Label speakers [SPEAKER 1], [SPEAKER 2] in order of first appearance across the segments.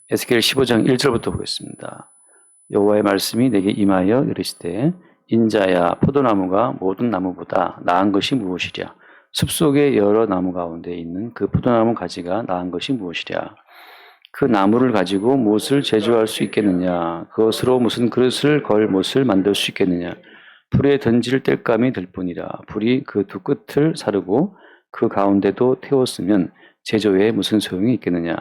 [SPEAKER 1] 에스겔 15장 1절부터 보겠습니다. 여호와의 말씀이 내게 임하여 이르시되 인자야 포도나무가 모든 나무보다 나은 것이 무엇이랴. 숲속의 여러 나무 가운데 있는 그 포도나무 가지가 나은 것이 무엇이랴. 그 나무를 가지고 무엇을 제조할 수 있겠느냐. 그것으로 무슨 그릇을 걸 못을 만들 수 있겠느냐. 불에 던질 땔감이 될 뿐이라. 불이 그 두 끝을 사르고 그 가운데도 태웠으면 제조에 무슨 소용이 있겠느냐.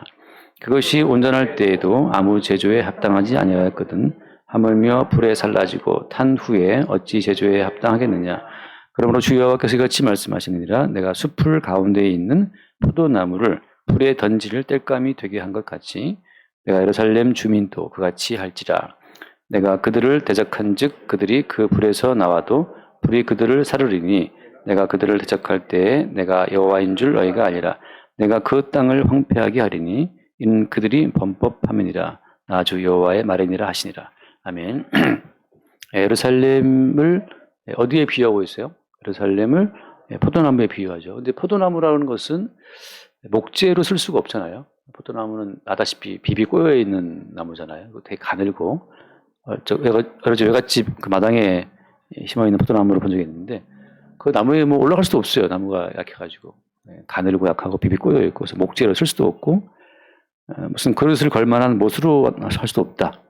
[SPEAKER 1] 그것이 온전할 때에도 아무 제조에 합당하지 아니하였거든. 하물며 불에 살라지고 탄 후에 어찌 제조에 합당하겠느냐. 그러므로 주 여호와께서 같이 말씀하시느니라. 내가 숲을 가운데에 있는 포도나무를 불에 던질 땔감이 되게 한 것 같이 내가 예루살렘 주민도 그같이 할지라. 내가 그들을 대적한즉 그들이 그 불에서 나와도 불이 그들을 사르리니 내가 그들을 대적할 때에 내가 여호와인 줄 너희가 알리라. 내가 그 땅을 황폐하게 하리니 이는 그들이 범법함이니라. 나 주 여호와의 말이니라 하시니라. 아멘. 예루살렘을 어디에 비유하고 있어요? 예루살렘을 포도나무에 비유하죠. 근데 포도나무라는 것은 목재로 쓸 수가 없잖아요. 포도나무는 아다시피 비비 꼬여 있는 나무잖아요. 되게 가늘고 외갓집 그 마당에 심어 있는 포도나무를 본 적이 있는데 그 나무에 뭐 올라갈 수도 없어요. 나무가 약해가지고 가늘고 약하고 비비 꼬여 있고 그래서 목재로 쓸 수도 없고 무슨 그릇을 걸 만한 못으로 할 수도 없다.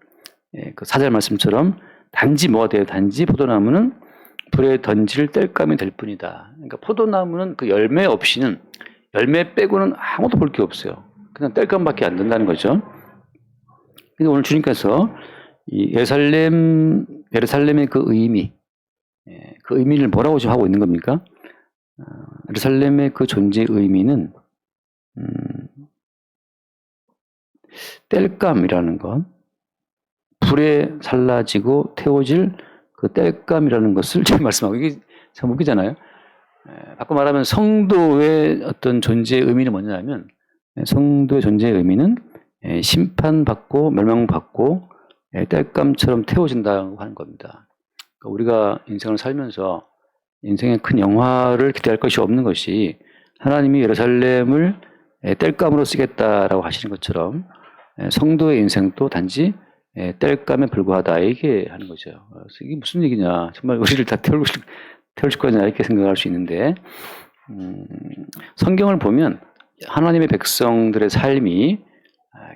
[SPEAKER 1] 그 사절 말씀처럼 단지 뭐가 돼요? 단지 포도나무는 불에 던질 땔감이 될 뿐이다. 그러니까 포도나무는 그 열매 없이는 열매 빼고는 아무도 볼 게 없어요. 그냥 땔감밖에 안 된다는 거죠. 근데 오늘 주님께서 이 예루살렘의 그 의미, 그 의미를 뭐라고 지금 하고 있는 겁니까? 예루살렘의 그 존재의 의미는 땔감이라는 것, 불에 살라지고 태워질 그 땔감이라는 것을 지금 말씀하고 이게 참 웃기잖아요. 바꿔 말하면 성도의 어떤 존재의 의미는 뭐냐면 성도의 존재의 의미는 심판받고 멸망받고 땔감처럼 태워진다고 하는 겁니다. 그러니까 우리가 인생을 살면서 인생의 큰 영화를 기대할 것이 없는 것이 하나님이 예루살렘을 땔감으로 쓰겠다라고 하시는 것처럼 성도의 인생도 단지 땔감에 불과하다 이렇게 하는 거죠. 그래서 이게 무슨 얘기냐, 정말 우리를 다 태울 거냐 이렇게 생각할 수 있는데 성경을 보면 하나님의 백성들의 삶이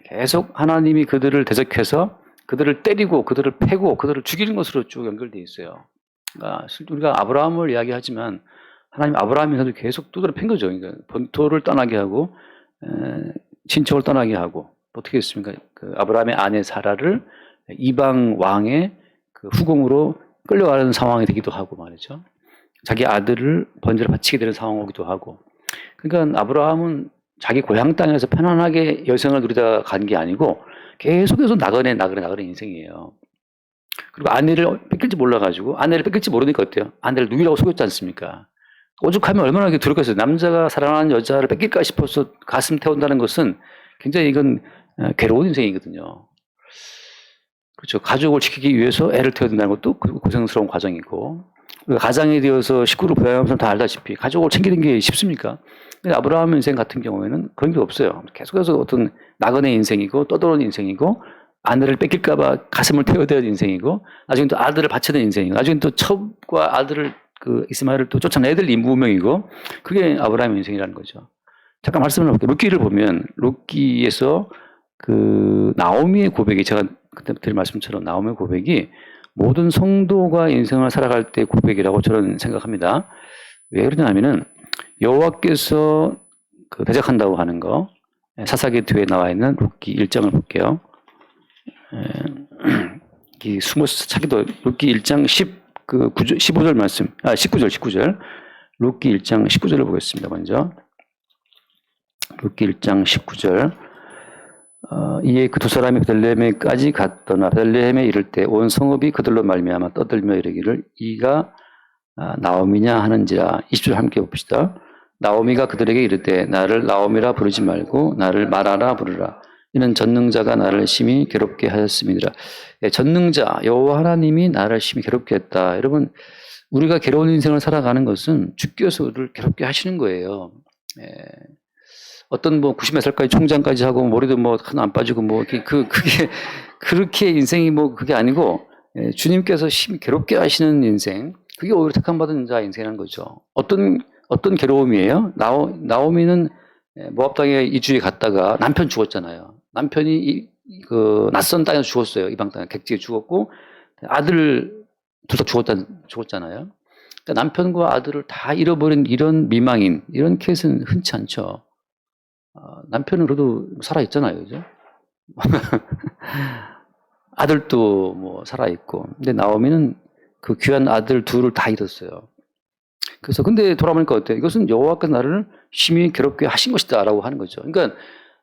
[SPEAKER 1] 계속 하나님이 그들을 대적해서 그들을 때리고 그들을 패고 그들을 죽이는 것으로 쭉 연결되어 있어요. 그러니까 우리가 아브라함을 이야기하지만 하나님 아브라함에서도 계속 두드려 팬 거죠. 그러니까 본토를 떠나게 하고 친척을 떠나게 하고 어떻게 했습니까? 그 아브라함의 아내 사라를 이방 왕의 그 후궁으로 끌려가는 상황이 되기도 하고 말이죠. 자기 아들을 번제로 바치게 되는 상황이기도 하고. 그러니까 아브라함은 자기 고향 땅에서 편안하게 여생을 누리다 간 게 아니고 계속해서 나그네 인생이에요. 그리고 아내를 뺏길지 몰라가지고 아내를 뺏길지 모르니까 어때요? 아내를 누이라고 속였지 않습니까? 오죽하면 얼마나 두렵겠어요. 남자가 사랑하는 여자를 뺏길까 싶어서 가슴 태운다는 것은 굉장히 이건 괴로운 인생이거든요. 그렇죠. 가족을 지키기 위해서 애를 태워야 된다는 것도 고생스러운 과정이고 가장이 되어서 식구를 부양하면서 다 알다시피 가족을 챙기는 게 쉽습니까? 근데 아브라함 인생 같은 경우에는 그런 게 없어요. 계속해서 어떤 나그네 인생이고 떠도는 인생이고 아내를 뺏길까 봐 가슴을 태워야 되는 인생이고 나중에 또 아들을 바쳐야 되는 인생이고 나중에 또 첩과 아들을 그 이스마엘을 또 쫓아내야 될 인부명이고 그게 아브라함의 인생이라는 거죠. 잠깐 말씀을 해볼게요. 룻기를 보면 룻기에서 그 나오미의 고백이 제가 그때 드린 말씀처럼 나오미의 고백이 모든 성도가 인생을 살아갈 때 고백이라고 저는 생각합니다. 왜 그러냐면은 여호와께서 그 대적한다고 하는 거 사사기 뒤에 나와 있는 룻기 1장을 볼게요. 이 숨어서 찾기도 룻기 1장 15절 말씀, 19절. 룻기 1장 19절을 보겠습니다. 먼저 룻기 1장 19절. 이에 그 두 사람이 베들레헴에까지 갔더나 베들레헴에 이를 때 온 성읍이 그들로 말미암아 떠들며 이르기를 이가 나오미냐 하는지라. 20절 함께 봅시다. 나오미가 그들에게 이르되 나를 나오미라 부르지 말고 나를 마라라 부르라. 이는 전능자가 나를 심히 괴롭게 하였음이니라. 전능자 여호와 하나님이 나를 심히 괴롭게 했다. 여러분 우리가 괴로운 인생을 살아가는 것은 주께서 우리를 괴롭게 하시는 거예요. 어떤 뭐 90몇 살까지 총장까지 하고 머리도 뭐 하나 안 빠지고 뭐 그게 그렇게 인생이 뭐 그게 아니고 주님께서 심히 괴롭게 하시는 인생, 그게 오히려 택함받은 자 인생이라는 거죠. 어떤 괴로움이에요? 나오미는 모압 땅에 이주에 갔다가 남편 죽었잖아요. 남편이 그 낯선 땅에서 죽었어요. 이방 땅에 객지에 죽었고 아들 둘 다 죽었잖아요. 그러니까 남편과 아들을 다 잃어버린 이런 미망인, 이런 케이스는 흔치 않죠. 남편은 그래도 살아있잖아요. 그죠? 아들도 뭐 살아있고. 근데 나오미는 그 귀한 아들 둘을 다 잃었어요. 그래서 근데 돌아보니까 어때요? 이것은 여호와께서 나를 심히 괴롭게 하신 것이다 라고 하는 거죠. 그러니까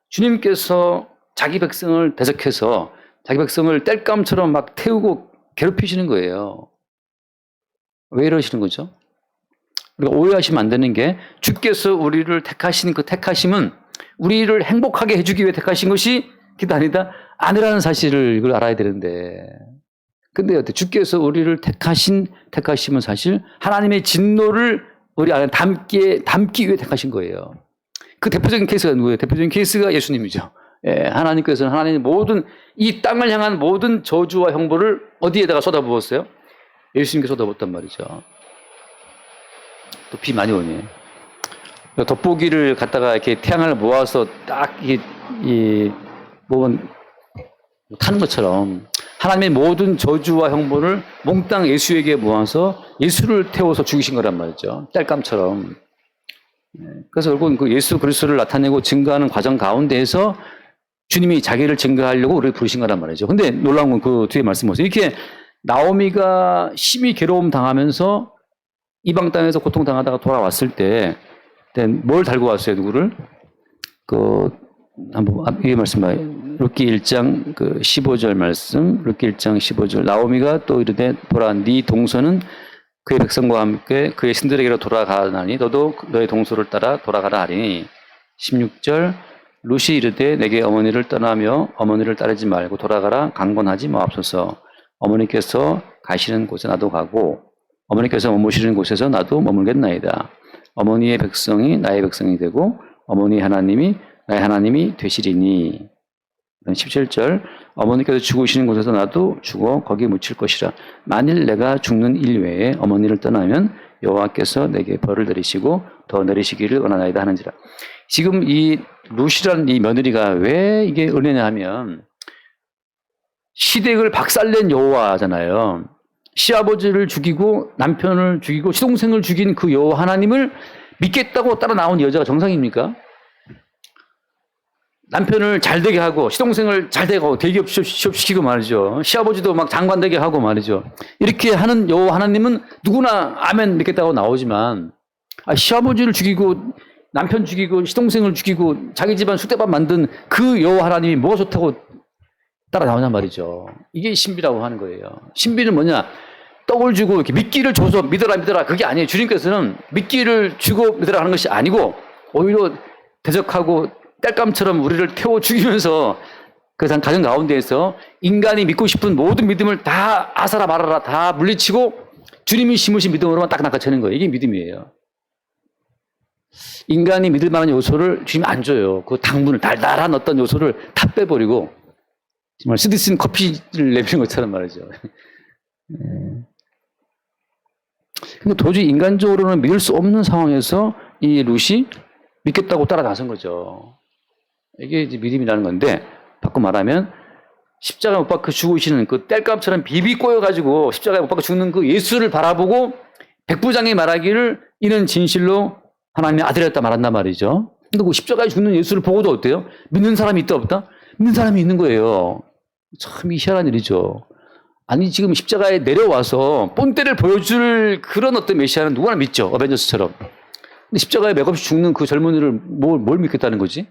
[SPEAKER 1] 주님께서 자기 백성을 대적해서 자기 백성을 땔감처럼 막 태우고 괴롭히시는 거예요. 왜 이러시는 거죠? 우리가 오해하시면 안 되는 게, 주께서 우리를 택하신 그 택하심은 우리를 행복하게 해주기 위해 택하신 것이 기도 아니라는 사실을 이걸 알아야 되는데, 근데 주께서 우리를 택하심은 사실 하나님의 진노를 우리 안에 담기 위해 택하신 거예요. 그 대표적인 케이스가 누구예요? 대표적인 케이스가 예수님이죠. 하나님께서는 하나님의 모든 이 땅을 향한 모든 저주와 형벌을 어디에다가 쏟아부었어요? 예수님께 쏟아부었단 말이죠. 또 비 많이 오네. 돋보기를 갖다가 이렇게 태양을 모아서 딱 타는 것처럼 하나님의 모든 저주와 형벌을 몽땅 예수에게 모아서 예수를 태워서 죽이신 거란 말이죠. 땔감처럼. 그래서 결국은 그 예수 그리스도를 나타내고 증거하는 과정 가운데에서 주님이 자기를 증거하려고 우리를 부르신 거란 말이죠. 근데 놀라운 건 그 뒤에 말씀 보세요. 이렇게 나오미가 심히 괴로움 당하면서 이방 땅에서 고통 당하다가 돌아왔을 때 뭘 달고 왔어요? 누구를? 한번 위에 말씀 봐요. 룻기 1장 15절 말씀. 룻기 1장 15절. 나오미가 또 이르되 보라, 네 동서는 그의 백성과 함께 그의 신들에게로 돌아가나니 너도 너의 동서를 따라 돌아가라 하리니. 16절. 룻이 이르되 내게 어머니를 떠나며 어머니를 따르지 말고 돌아가라, 강권하지 마옵소서. 어머니께서 가시는 곳에 나도 가고 어머니께서 머무시는 곳에서 나도 머물겠나이다. 어머니의 백성이 나의 백성이 되고 어머니의 하나님이 나의 하나님이 되시리니. 17절. 어머니께서 죽으시는 곳에서 나도 죽어 거기 묻힐 것이라. 만일 내가 죽는 일 외에 어머니를 떠나면 여호와께서 내게 벌을 내리시고 더 내리시기를 원하나이다 하는지라. 지금 이 룻이라는 이 며느리가 왜 이게 은혜냐 하면, 시댁을 박살낸 여호와잖아요. 시아버지를 죽이고 남편을 죽이고 시동생을 죽인 그 여호와 하나님을 믿겠다고 따라 나온 여자가 정상입니까? 남편을 잘되게 하고 시동생을 잘되게 하고 대기업 취업시키고 말이죠. 시아버지도 막 장관 되게 하고 말이죠. 이렇게 하는 여호와 하나님은 누구나 아멘 믿겠다고 나오지만, 시아버지를 죽이고 남편 죽이고 시동생을 죽이고 자기 집안 쑥대밥 만든 그 여호와 하나님이 뭐가 좋다고 따라 나오냔 말이죠. 이게 신비라고 하는 거예요. 신비는 뭐냐? 떡을 주고 이렇게 미끼를 줘서 믿어라 그게 아니에요. 주님께서는 미끼를 주고 믿어라 하는 것이 아니고 오히려 대적하고 땔감처럼 우리를 태워 죽이면서 그 가정 가운데에서 인간이 믿고 싶은 모든 믿음을 다 아사라 말아라 다 물리치고 주님이 심으신 믿음으로만 딱 낚아채는 거예요. 이게 믿음이에요. 인간이 믿을 만한 요소를 주님이 안 줘요. 그 당분을 달달한 어떤 요소를 다 빼버리고 정말 쓰디쓴 커피를 내비는 것처럼 말이죠. 근데 도저히 인간적으로는 믿을 수 없는 상황에서 이 룻이 믿겠다고 따라 나선 거죠. 이게 이제 믿음이라는 건데, 바꿔 말하면 십자가 못 박혀 죽으시는 그 땔감처럼 비비 꼬여가지고 십자가에 못 박혀 죽는 그 예수를 바라보고 백부장이 말하기를 이는 진실로 하나님의 아들이었다 말한단 말이죠. 근데 그 십자가에 죽는 예수를 보고도 어때요? 믿는 사람이 있다 없다? 믿는 사람이 있는 거예요. 참 희한한 일이죠. 아니 지금 십자가에 내려와서 본때를 보여줄 그런 어떤 메시아는 누구나 믿죠. 어벤져스처럼. 근데 십자가에 맥없이 죽는 그 젊은이를 뭘 믿겠다는 거지?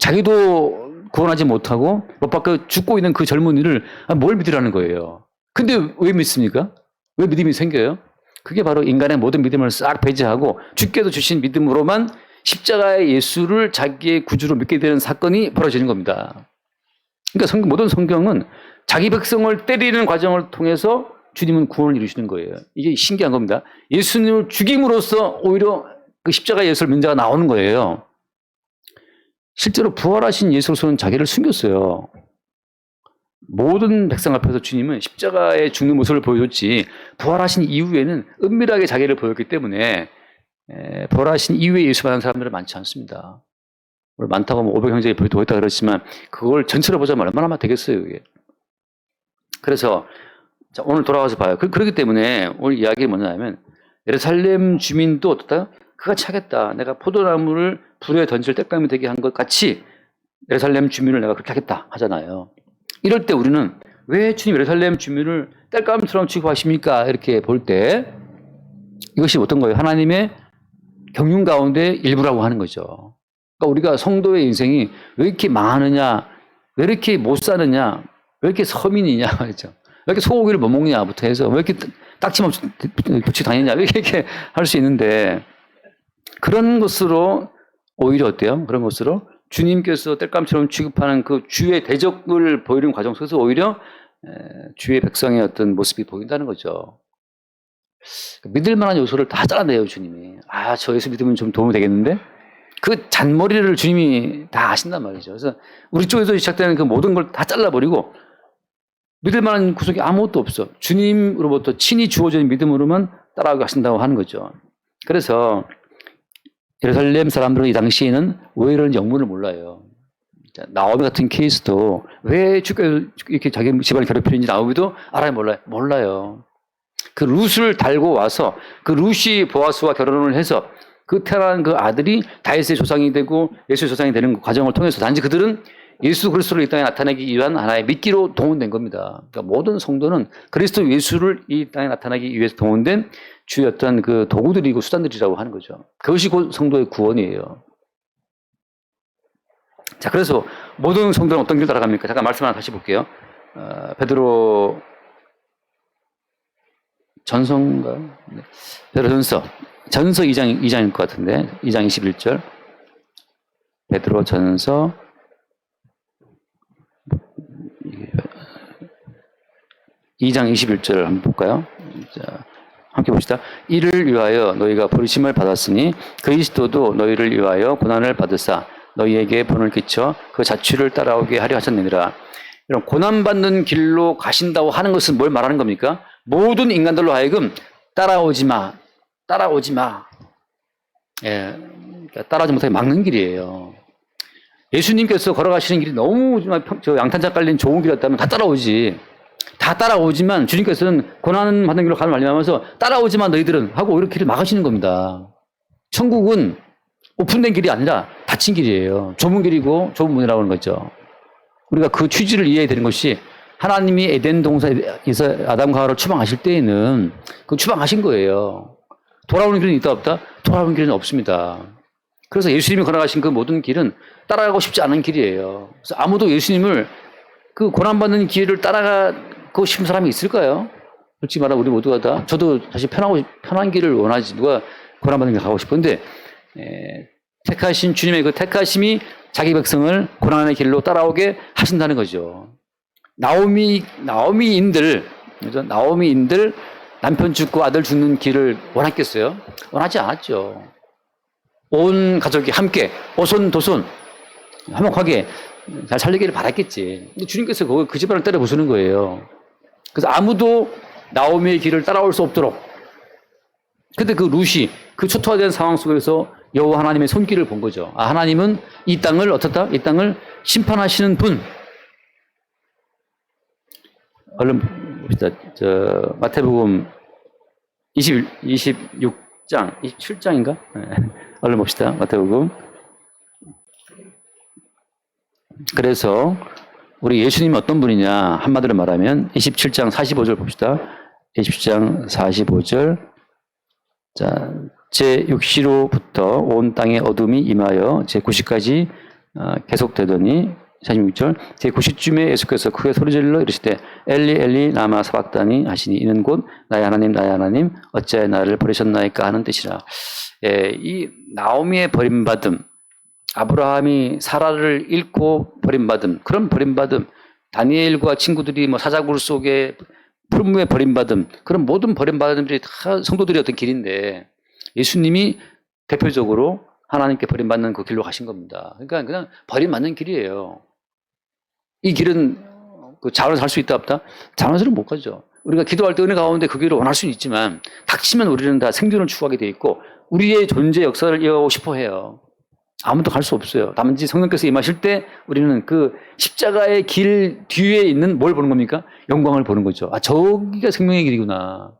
[SPEAKER 1] 자기도 구원하지 못하고 못 박혀 죽고 있는 그 젊은이를 뭘 믿으라는 거예요. 근데 왜 믿습니까? 왜 믿음이 생겨요? 그게 바로 인간의 모든 믿음을 싹 배제하고 주께서 주신 믿음으로만 십자가의 예수를 자기의 구주로 믿게 되는 사건이 벌어지는 겁니다. 그러니까 모든 성경은 자기 백성을 때리는 과정을 통해서 주님은 구원을 이루시는 거예요. 이게 신기한 겁니다. 예수님을 죽임으로써 오히려 그 십자가의 예수를 믿는 자가 나오는 거예요. 실제로 부활하신 예수로서는 자기를 숨겼어요. 모든 백성 앞에서 주님은 십자가에 죽는 모습을 보여줬지 부활하신 이후에는 은밀하게 자기를 보였기 때문에 부활하신 이후에 예수 만난 사람들은 많지 않습니다. 많다고 하면 500형제에 더 있다 그렇지만 그걸 전체로 보자면 얼마나 되겠어요. 이게. 그래서 자, 오늘 돌아와서 봐요. 그렇기 때문에 오늘 이야기가 뭐냐면 예루살렘 주민도 어떻다? 그가 차겠다. 내가 포도나무를 불에 던질 때감이 되게 한 것 같이 예루살렘 주민을 내가 그렇게 하겠다 하잖아요. 이럴 때 우리는 왜 주님 예루살렘 주민을 땔감처럼 취급하십니까? 이렇게 볼 때 이것이 어떤 거예요? 하나님의 경륜 가운데 일부라고 하는 거죠. 그러니까 우리가 성도의 인생이 왜 이렇게 망하느냐, 왜 이렇게 못 사느냐, 왜 이렇게 서민이냐 말이죠. 왜 이렇게 소고기를 못 먹냐부터 해서 왜 이렇게 딱지만 도치 다니냐 이렇게 할 수 있는데 그런 것으로 오히려 어때요? 그런 것으로 주님께서 땔감처럼 취급하는 그 주의 대적을 보이는 과정 속에서 오히려 주의 백성의 어떤 모습이 보인다는 거죠. 믿을 만한 요소를 다 잘라내요, 주님이. 아, 저 예수 믿으면 좀 도움이 되겠는데? 그 잔머리를 주님이 다 아신단 말이죠. 그래서 우리 쪽에서 시작되는 그 모든 걸 다 잘라버리고 믿을 만한 구석이 아무것도 없어. 주님으로부터 친히 주어진 믿음으로만 따라가게 하신다고 하는 거죠. 그래서 예루살렘 사람들은 이 당시에는 왜 이런 영문을 몰라요. 나오미 같은 케이스도 왜 주께서 이렇게 자기 집안을 괴롭히는지 나오미도 알아요, 몰라요? 몰라요. 그 룻을 달고 와서 그 룻이 보아스와 결혼을 해서 그 태어난 그 아들이 다윗의 조상이 되고 예수의 조상이 되는 그 과정을 통해서 단지 그들은 예수 그리스도를 이 땅에 나타내기 위한 하나의 미끼로 동원된 겁니다. 그러니까 모든 성도는 그리스도 예수를 이 땅에 나타내기 위해서 동원된 주의 어떤 그 도구들이고 수단들이라고 하는 거죠. 그것이 곧 성도의 구원이에요. 자, 그래서 모든 성도는 어떤 길 따라갑니까? 잠깐 말씀 하나 다시 볼게요. 베드로 전서인가? 네. 베드로 전서 2장일 것 같은데 2장 21절 베드로 전서 2장 21절을 한번 볼까요? 자, 함께 봅시다. 이를 위하여 너희가 부르심을 받았으니 그리스도도 너희를 위하여 고난을 받으사 너희에게 본을 끼쳐 그 자취를 따라오게 하려 하셨느니라. 이런 고난받는 길로 가신다고 하는 것은 뭘 말하는 겁니까? 모든 인간들로 하여금 따라오지 마. 예, 그러니까 따라오지 못하게 막는 길이에요. 예수님께서 걸어가시는 길이 너무 양탄자 깔린 좋은 길이었다면 다 따라오지. 다 따라오지만 주님께서는 고난 받는 길로 가는 말씀하면서 따라오지만 너희들은 하고 이렇게 길을 막으시는 겁니다. 천국은 오픈된 길이 아니라 닫힌 길이에요. 좁은 길이고 좁은 문이라고 하는 거죠. 우리가 그 취지를 이해해야 되는 것이 하나님이 에덴 동산에서 아담과 하와를 추방하실 때에는 그 추방하신 거예요. 돌아오는 길은 있다 없다? 돌아오는 길은 없습니다. 그래서 예수님이 걸어가신 그 모든 길은 따라가고 싶지 않은 길이에요. 그래서 아무도 예수님을 그 고난받는 길을 따라가고 싶은 사람이 있을까요? 솔직히 말하면 우리 모두가 다, 저도 사실 편한 길을 원하지, 누가 고난받는 길 가고 싶은데, 택하신 주님의 그 택하심이 자기 백성을 고난의 길로 따라오게 하신다는 거죠. 나오미인들 남편 죽고 아들 죽는 길을 원했겠어요? 원하지 않았죠. 온 가족이 함께 오손도손 화목하게 잘 살리기를 바랐겠지. 근데 주님께서 그 집안을 때려 부수는 거예요. 그래서 아무도 나오미의 길을 따라올 수 없도록. 근데 그 룻이 그 초토화된 상황 속에서 여호와 하나님의 손길을 본 거죠. 아, 하나님은 이 땅을 어떻다? 이 땅을 심판하시는 분. 얼른 봅시다. 마태복음 26장, 27장인가? 얼른 봅시다. 마태복음. 그래서 우리 예수님이 어떤 분이냐 한마디로 말하면 27장 45절 봅시다. 27장 45절. 자, 제6시로부터 온 땅에 어둠이 임하여 제9시까지 계속되더니 46절 제9시쯤에 예수께서 크게 소리질러 이르시되 엘리 엘리 라마 사박다니 하시니 이는 곧 나의 하나님 어찌하여 나를 버리셨나이까 하는 뜻이라. 이 나오미의 버림받음, 아브라함이 사라를 잃고 버림받음, 그런 버림받음, 다니엘과 친구들이 뭐 사자굴 속에 푸른무에 버림받음, 그런 모든 버림받음들이 다 성도들의 어떤 길인데 예수님이 대표적으로 하나님께 버림받는 그 길로 가신 겁니다. 그러니까 그냥 버림받는 길이에요. 이 길은 그 자원에서 할 수 있다 없다? 자원에서는 못 가죠. 우리가 기도할 때 은혜 가운데 그 길을 원할 수는 있지만 닥치면 우리는 다 생존을 추구하게 돼 있고 우리의 존재 역사를 이어가고 싶어 해요. 아무도 갈 수 없어요. 단지 성령께서 임하실 때 우리는 그 십자가의 길 뒤에 있는 뭘 보는 겁니까? 영광을 보는 거죠. 아, 저기가 생명의 길이구나.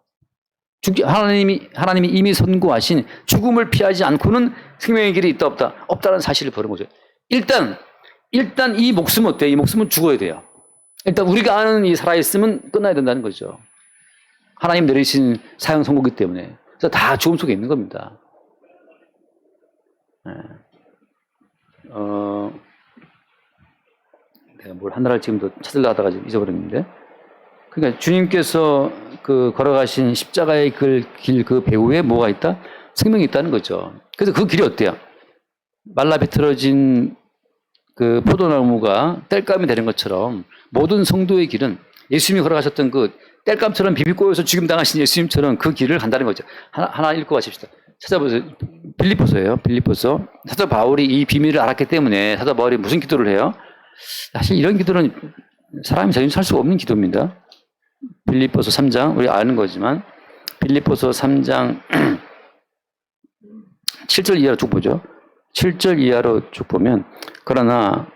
[SPEAKER 1] 하나님이 이미 선고하신 죽음을 피하지 않고는 생명의 길이 있다 없다? 없다는 사실을 보는 거죠. 일단 이 목숨은 어때요? 이 목숨은 죽어야 돼요. 일단 우리가 아는 이 살아있음은 끝나야 된다는 거죠. 하나님 내리신 사형 선고기 때문에. 그래서 다 죽음 속에 있는 겁니다. 내가 뭘 하나를 지금도 찾으려 하다가 잊어버렸는데. 그러니까 주님께서 그 걸어가신 십자가의 길 그 배후에 뭐가 있다? 생명이 있다는 거죠. 그래서 그 길이 어때요? 말라 비틀어진 그 포도나무가 땔감이 되는 것처럼 모든 성도의 길은 예수님이 걸어가셨던 그 땔감처럼 비비꼬여서 죽임 당하신 예수님처럼 그 길을 간다는 거죠. 하나 읽고 가십시다. 찾아보세요. 빌립보서예요. 빌립보서. 사도 바울이 이 비밀을 알았기 때문에 사도 바울이 무슨 기도를 해요? 사실 이런 기도는 사람이 자연히 살 수가 없는 기도입니다. 빌립보서 3장, 우리 아는 거지만 빌립보서 3장 7절 이하로 쭉 보죠. 7절 이하로 쭉 보면 그러나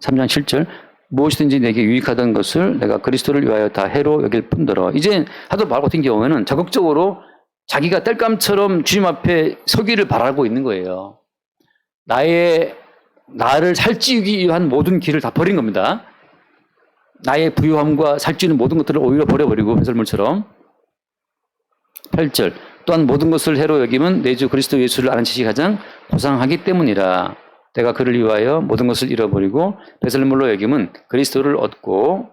[SPEAKER 1] 3장 7절 무엇이든지 내게 유익하던 것을 내가 그리스도를 위하여 다 해로 여길 뿐더러. 이제 사도 바울 같은 경우에는 적극적으로 자기가 땔감처럼 주님 앞에 서기를 바라고 있는 거예요. 나를 살찌우기 위한 모든 길을 다 버린 겁니다. 나의 부유함과 살찌우는 모든 것들을 오히려 버려버리고 배설물처럼. 8절 또한 모든 것을 해로 여김은 내 주 그리스도 예수를 아는 지식이 가장 고상하기 때문이라. 내가 그를 위하여 모든 것을 잃어버리고 배설물로 여김은 그리스도를 얻고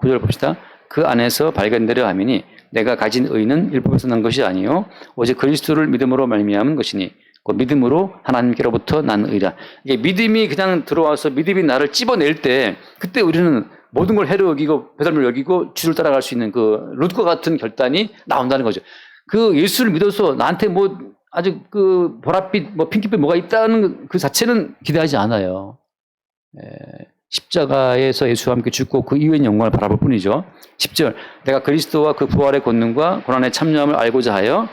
[SPEAKER 1] 9절 봅시다. 그 안에서 발견되려 함이니 내가 가진 의는 율법에서 난 것이 아니요 오직 그리스도를 믿음으로 말미암은 것이니 그 믿음으로 하나님께로부터 난 의라. 이게 믿음이 그냥 들어와서 믿음이 나를 찝어낼 때 그때 우리는 모든 걸 해로 여기고 배설물 여기고 주를 따라갈 수 있는 그 룻과 같은 결단이 나온다는 거죠. 그 예수를 믿어서 나한테 뭐 아주 그 보랏빛 뭐 핑크빛 뭐가 있다는 그 자체는 기대하지 않아요. 십자가에서 예수와 함께 죽고 그 이후의 영광을 바라볼 뿐이죠. 10절 내가 그리스도와 그 부활의 권능과 고난의 참여함을 알고자 하여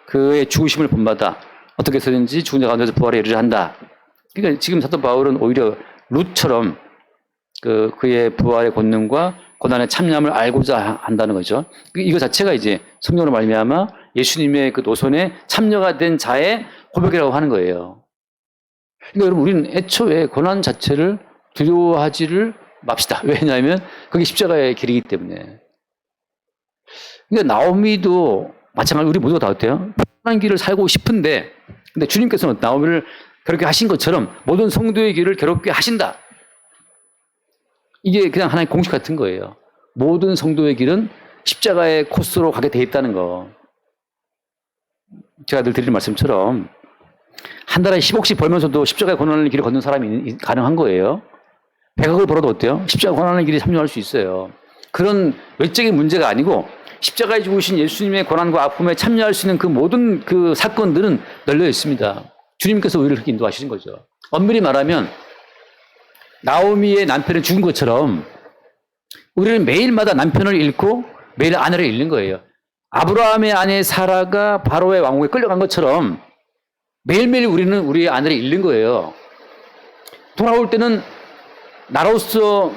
[SPEAKER 1] 그의 죽으심을 본받아 어떻게 해서든지 죽은 자 가운데서 부활에 이르려 한다. 그러니까 지금 사도 바울은 오히려 룻처럼 그의 부활의 권능과 고난의 참여함을 알고자 한다는 거죠. 이거 자체가 이제 성령으로 말미암아 예수님의 그 노선에 참여가 된 자의 고백이라고 하는 거예요. 그러니까 여러분 우리는 애초에 고난 자체를 두려워하지를 맙시다. 왜냐하면 그게 십자가의 길이기 때문에. 그러니까 나오미도 마찬가지로 우리 모두가 다 어때요? 편한 길을 살고 싶은데 근데 주님께서는 나오미를 그렇게 하신 것처럼 모든 성도의 길을 괴롭게 하신다. 이게 그냥 하나의 공식 같은 거예요. 모든 성도의 길은 십자가의 코스로 가게 돼 있다는 거. 제가 늘 드리는 말씀처럼 한 달에 10억씩 벌면서도 십자가의 고난의 길을 걷는 사람이 가능한 거예요. 100억을 벌어도 어때요? 십자가 고난의 길에 참여할 수 있어요. 그런 외적인 문제가 아니고 십자가에 죽으신 예수님의 고난과 아픔에 참여할 수 있는 그 모든 그 사건들은 널려 있습니다. 주님께서 우리를 그렇게 인도하시는 거죠. 엄밀히 말하면 나오미의 남편이 죽은 것처럼 우리는 매일마다 남편을 잃고 매일 아내를 잃는 거예요. 아브라함의 아내 사라가 바로의 왕국에 끌려간 것처럼 매일매일 우리는 우리의 아내를 잃는 거예요. 돌아올 때는 나로서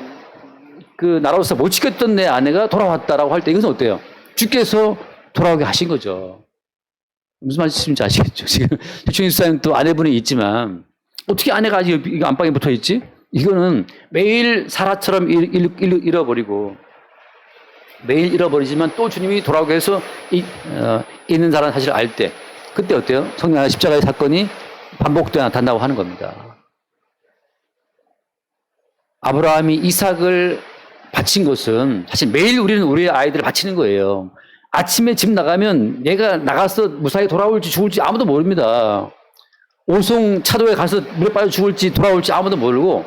[SPEAKER 1] 못 지켰던 내 아내가 돌아왔다라고 할 때 이것은 어때요? 주께서 돌아오게 하신 거죠. 무슨 말씀인지 아시겠죠? 지금 주인사님 또 아내분이 있지만 어떻게 아내가 아직 안방에 붙어 있지? 이거는 매일 사라처럼 잃어버리고 매일 잃어버리지만 또 주님이 돌아오게 해서 있는 사람 사실을 알 때 그때 어때요? 성령 안에 십자가의 사건이 반복되어 나타난다고 하는 겁니다. 아브라함이 이삭을 바친 것은 사실 매일 우리는 우리의 아이들을 바치는 거예요. 아침에 집 나가면 얘가 나가서 무사히 돌아올지 죽을지 아무도 모릅니다. 오송 차도에 가서 물에 빠져 죽을지 돌아올지 아무도 모르고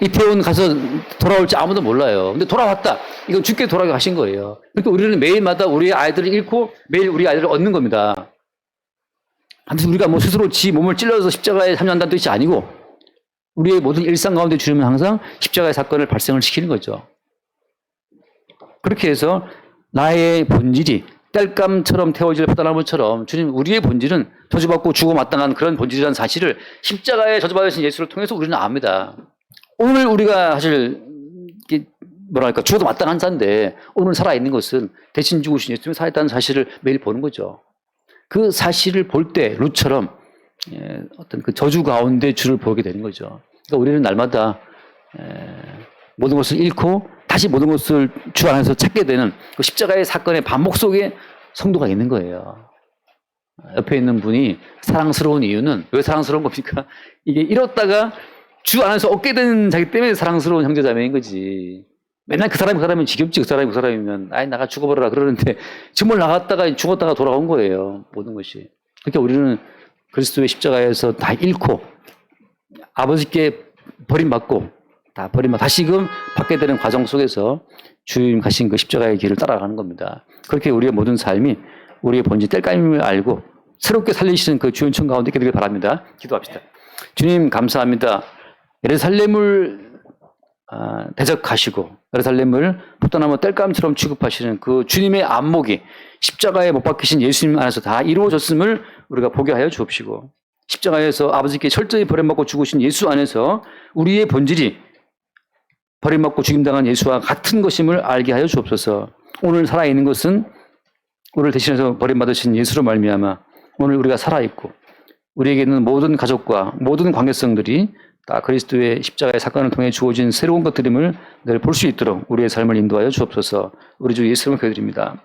[SPEAKER 1] 이태원 가서 돌아올지 아무도 몰라요. 근데 돌아왔다. 이건 주께 돌아오게 하신 거예요. 그러니까 우리는 매일마다 우리의 아이들을 잃고 매일 우리 아이들을 얻는 겁니다. 반드시 우리가 뭐 스스로 지 몸을 찔러서 십자가에 참여한다는 뜻이 아니고 우리의 모든 일상 가운데 주님은 항상 십자가의 사건을 발생을 시키는 거죠. 그렇게 해서 나의 본질이 땔감처럼 태워질 포도나무처럼 주님 우리의 본질은 저주받고 죽어 마땅한 그런 본질이라는 사실을 십자가에 저주받으신 예수를 통해서 우리는 압니다. 오늘 우리가 사실 뭐랄까 죽어도 마땅한 자인데 오늘 살아있는 것은 대신 죽으신 예수님이 살아있다는 사실을 매일 보는 거죠. 그 사실을 볼 때 룻처럼 어떤 그 저주 가운데 주를 보게 되는 거죠. 그러니까 우리는 날마다 모든 것을 잃고 다시 모든 것을 주 안에서 찾게 되는 그 십자가의 사건의 반복 속에 성도가 있는 거예요. 옆에 있는 분이 사랑스러운 이유는 왜 사랑스러운 겁니까? 이게 잃었다가 주 안에서 얻게 되는 자기 때문에 사랑스러운 형제자매인 거지. 맨날 그 사람이 지겹지. 그 사람이면 아이 나가 죽어버려라 그러는데 정말 나갔다가 죽었다가 돌아온 거예요. 모든 것이. 그러니까 우리는 그리스도의 십자가에서 다 잃고 아버지께 버림받고 다 버림받고 다시금 받게 되는 과정 속에서 주님 가신 그 십자가의 길을 따라가는 겁니다. 그렇게 우리의 모든 삶이 우리의 본질 땔감임을 알고 새롭게 살리시는 그 주의 은총 가운데 있게 되길 바랍니다. 기도합시다. 주님 감사합니다. 예루살렘을 대적하시고 예루살렘을 포도나무 땔감처럼 취급하시는 그 주님의 안목이 십자가에 못 박히신 예수님 안에서 다 이루어졌음을 우리가 보게 하여 주옵시고 십자가에서 아버지께 철저히 버림받고 죽으신 예수 안에서 우리의 본질이 버림받고 죽임당한 예수와 같은 것임을 알게 하여 주옵소서. 오늘 살아있는 것은 우리를 대신해서 버림받으신 예수로 말미암아 오늘 우리가 살아있고 우리에게 있는 모든 가족과 모든 관계성들이 다 그리스도의 십자가의 사건을 통해 주어진 새로운 것들임을 늘 볼 수 있도록 우리의 삶을 인도하여 주옵소서. 우리 주 예수님을 기도드립니다.